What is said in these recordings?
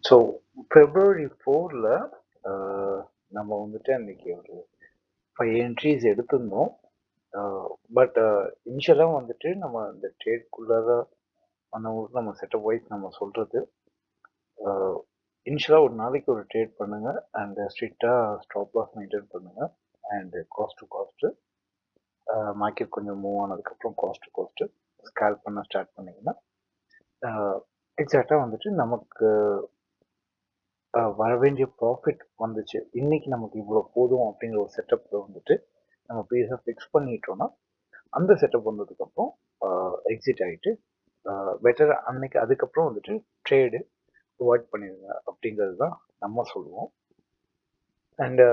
So February 4ல் நம்ம வந்துட்டு அன்னைக்கு ஒரு 5 என்ட்ரிஸ் எடுத்திருந்தோம். பட் இனிஷியலாக வந்துட்டு நம்ம அந்த ட்ரேட்குள்ளார பண்ணும்போது நம்ம செட்டப் வைஸ் நம்ம சொல்கிறது இனிஷியலாக ஒரு நாளைக்கு ஒரு ட்ரேட் பண்ணுங்கள் அண்ட் ஸ்ட்ரிக்டாக ஸ்டாப் லாஸ் மெயின்டைன் பண்ணுங்கள் and cost to cost market கொஞ்சம் மூவ் ஆனதுக்கப்புறம் காஸ்ட் டு காஸ்ட்டு ஸ்கேல் பண்ண ஸ்டார்ட் பண்ணிங்கன்னா எக்ஸாக்டாக வந்துட்டு நமக்கு வர வேண்டிய ப்ராஃபிட் வந்துச்சு. இன்னைக்கு நமக்கு இவ்வளோ போதும் அப்படிங்கிற ஒரு செட்டப்பில் வந்துட்டு நம்ம ப்ரீஸாக ஃபிக்ஸ் பண்ணிட்டோம்னா அந்த செட்டப் வந்ததுக்கப்புறம் எக்ஸிட் ஆகிட்டு பெட்டர் அன்னைக்கு அதுக்கப்புறம் வந்துட்டு ட்ரேடு அவாய்ட் பண்ணிடுங்க அப்படிங்கிறது தான் நம்ம சொல்லுவோம். அண்டு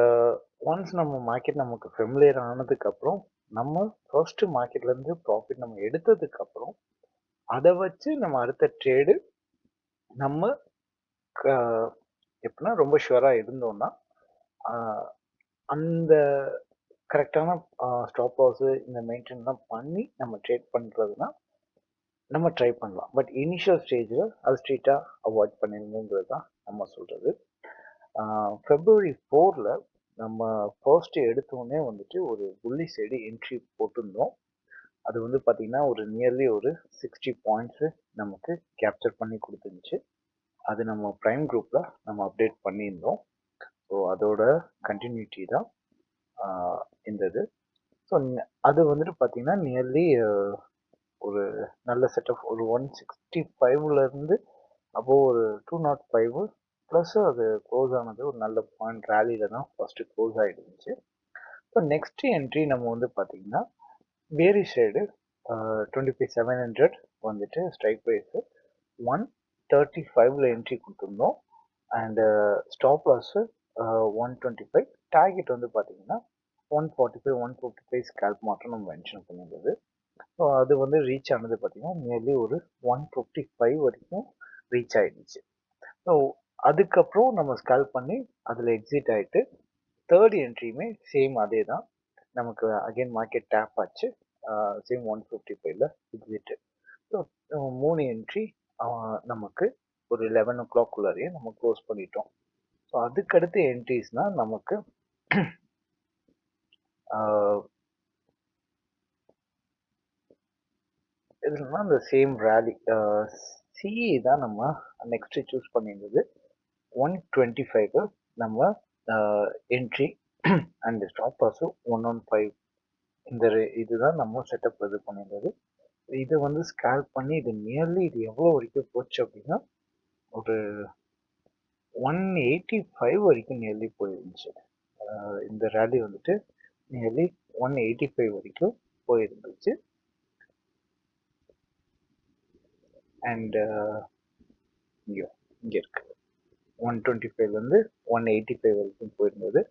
ஒன்ஸ் நம்ம மார்க்கெட் நமக்கு ஃபெமிலியர் ஆனதுக்கப்புறம் நம்ம ஃபர்ஸ்ட் மார்க்கெட்லேருந்து ப்ராஃபிட் நம்ம எடுத்ததுக்கப்புறம் அதை வச்சு நம்ம அடுத்த ட்ரேடு நம்ம எப்படின்னா ரொம்ப ஷுவராக இருந்தோம்னா அந்த கரெக்டான ஸ்டாப் லாஸு இந்த மெயின்டைன்லாம் பண்ணி நம்ம ட்ரேட் பண்ணுறதுனா நம்ம ட்ரை பண்ணலாம். பட் இனிஷியல் ஸ்டேஜில் அது ஸ்ட்ரீட்டாக அவாய்ட் பண்ணிருங்கிறது தான் நம்ம சொல்கிறது. ஃபெப்ரவரி 4ல் நம்ம ஃபர்ஸ்ட் எடுத்தோடனே வந்துட்டு ஒரு புள்ளி சைடு என்ட்ரி போட்டிருந்தோம். அது வந்து பார்த்திங்கன்னா ஒரு நியர்லி ஒரு 60 பாயிண்ட்ஸு நமக்கு கேப்சர் பண்ணி கொடுத்துருந்துச்சு. அது நம்ம ப்ரைம் குரூப்பில் நம்ம அப்டேட் பண்ணியிருந்தோம். ஸோ அதோட கண்டினியூட்டி தான் இந்த இது. ஸோ அது வந்துட்டு பார்த்திங்கன்னா நியர்லி ஒரு நல்ல செட்டப் ஒரு 165லேருந்து அப்போது ஒரு 205 ப்ளஸ் அது க்ளோஸ் ஆனது ஒரு நல்ல பாயிண்ட் ரேலியில் தான் ஃபஸ்ட்டு க்ளோஸ் ஆகிடுச்சு. ஸோ நெக்ஸ்ட் என்ட்ரி நம்ம வந்து பார்த்திங்கன்னா வேரி சைடு 25,700 வந்துட்டு ஸ்ட்ரைக் ப்ரைஸு 135ல் என்ட்ரி கொடுத்துருந்தோம். அண்டு ஸ்டாப் லாஸு 125, டார்கெட் வந்து பார்த்திங்கன்னா 145, 155 ஸ்கேல்ப் மாற்றம் நம்ம மென்ஷன் பண்ணியிருந்தது. ஸோ அது வந்து ரீச் ஆனது பார்த்திங்கன்னா நியர்லி ஒரு 155 வரைக்கும் ரீச் ஆகிடுச்சு. ஸோ அதுக்கப்புறம் நம்ம ஸ்கேல் பண்ணி அதில் எக்ஸிட் ஆகிட்டு தேர்ட் என்ட்ரியுமே சேம் அதே தான். நமக்கு அகெயின் மார்க்கெட் டேப் ஆச்சு, சேம் 155ல் எக்ஸிட்டு. ஸோ 3 என்ட்ரி நமக்கு ஒரு 11 o'clock நம்ம க்ளோஸ் பண்ணிட்டோம். ஸோ அதுக்கடுத்து என்ட்ரிஸ்னால் நமக்கு இதுனா அந்த சேம் ரேலி சிஇ தான் நம்ம நெக்ஸ்ட்டு சூஸ் பண்ணியிருந்தது. 125 நம்ம என்ட்ரி அண்ட் ஸ்டாப் லாஸும் 115 இந்த இதுதான் நம்ம செட்டப் இது பண்ணியிருந்தது. இதை வந்து ஸ்கேல் பண்ணி இது நியர்லி இது எவ்வளோ வரைக்கும் போச்சு அப்படின்னா ஒரு 185 வரைக்கும் நியர்லி போயிருந்துச்சு. இந்த ரேலி வந்துட்டு நியர்லி 185 வரைக்கும் போயிருந்துச்சு. அண்டு இங்கே இருக்கு 125லேருந்து 185 வரைக்கும் போயிருந்தது.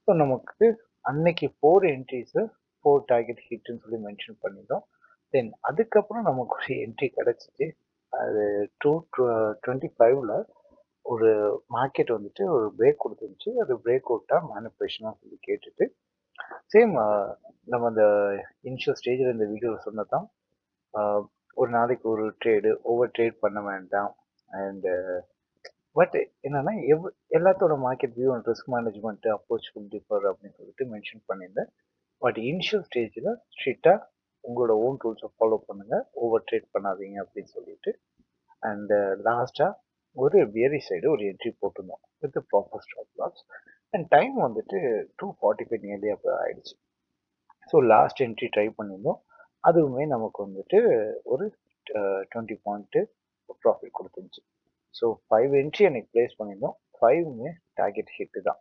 ஸோ நமக்கு அன்னைக்கு 4 என்ட்ரிஸு 4 டார்கெட் ஹிட்னு சொல்லி மென்ஷன் பண்ணிட்டோம். தென் அதுக்கப்புறம் நமக்கு ஒரு என்ட்ரி கிடச்சிச்சு. அது 225ல் ஒரு மார்க்கெட் வந்துட்டு ஒரு பிரேக் கொடுத்துருந்துச்சு. அது பிரேக் அவுட்டாக மேனிப்புலேஷனாக சொல்லி கேட்டுட்டு சேம் நம்ம அந்த இனிஷியல் ஸ்டேஜில் இந்த வீடியோவில் சொன்னதான் ஒரு நாளைக்கு ஒரு ட்ரேடு ஓவர் ட்ரேட் பண்ண வேண்டாம். அண்டு பட் என்னன்னா எல்லாத்தோட market view and risk management approach will differ அப்படின்னு சொல்லிட்டு மென்ஷன் பண்ணியிருந்தேன். பட் இனிஷியல் ஸ்டேஜில் ஸ்ட்ரிக்டாக உங்களோட ஓன் ரூல்ஸை ஃபாலோ பண்ணுங்கள், ஓவர் ட்ரேட் பண்ணாதீங்க அப்படின்னு சொல்லிட்டு. அண்டு லாஸ்ட்டாக ஒரு வேரி சைடு ஒரு என்ட்ரி போட்டிருந்தோம் with proper stop loss. And time வந்துட்டு 2:45 நியர்லி அப்போ ஆயிடுச்சு. ஸோ லாஸ்ட் என்ட்ரி ட்ரை பண்ணியிருந்தோம். அதுவுமே நமக்கு வந்துட்டு ஒரு 20 பாயிண்ட்டு ப்ராஃபிட் கொடுத்துருந்துச்சு. ஸோ 5 என்ட்ரி அன்னைக்கு ப்ளேஸ் பண்ணியிருந்தோம். 5மே டார்கெட் ஹிட்டு தான்.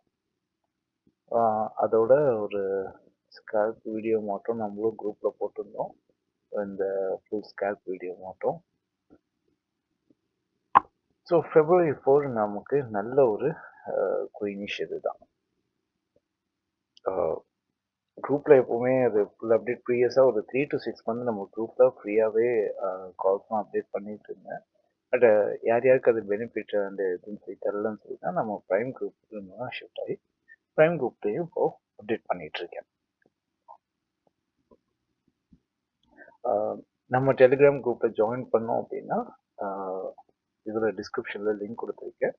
அதோட ஒரு ஸ்கேல்ப் வீடியோ மட்டும் நம்மளும் குரூப்பில் போட்டிருந்தோம். இந்த ஃபுல் ஸ்கேல்ப் வீடியோ மட்டும். ஸோ ஃபெப்ரவரி 4 நமக்கு நல்ல ஒரு குயினிஷ் இது தான். குரூப்பில் எப்போவுமே அது ஃபுல் அப்டேட் ப்ரீவியஸாக ஒரு 3 to 6 மந்த் நம்ம குரூப்பில் ஃப்ரீயாகவே கால்ஸ்லாம் அப்டேட் பண்ணிட்டு இருந்தேன். பட் யார் யாருக்கு அது பெனிஃபிட் அந்த இதுன்னு சொல்லி தரலன்னு சொல்லி தான் நம்ம ப்ரைம் குரூப் ஷிஃப்ட் ஆகி ப்ரைம் குரூப்லேயும் இப்போது அப்டேட் பண்ணிகிட்ருக்கேன். நம்ம டெலிகிராம் குரூப்பில் ஜாயின் பண்ணோம் அப்படின்னா இதில் டிஸ்கிரிப்ஷனில் லிங்க் கொடுத்துருக்கேன்.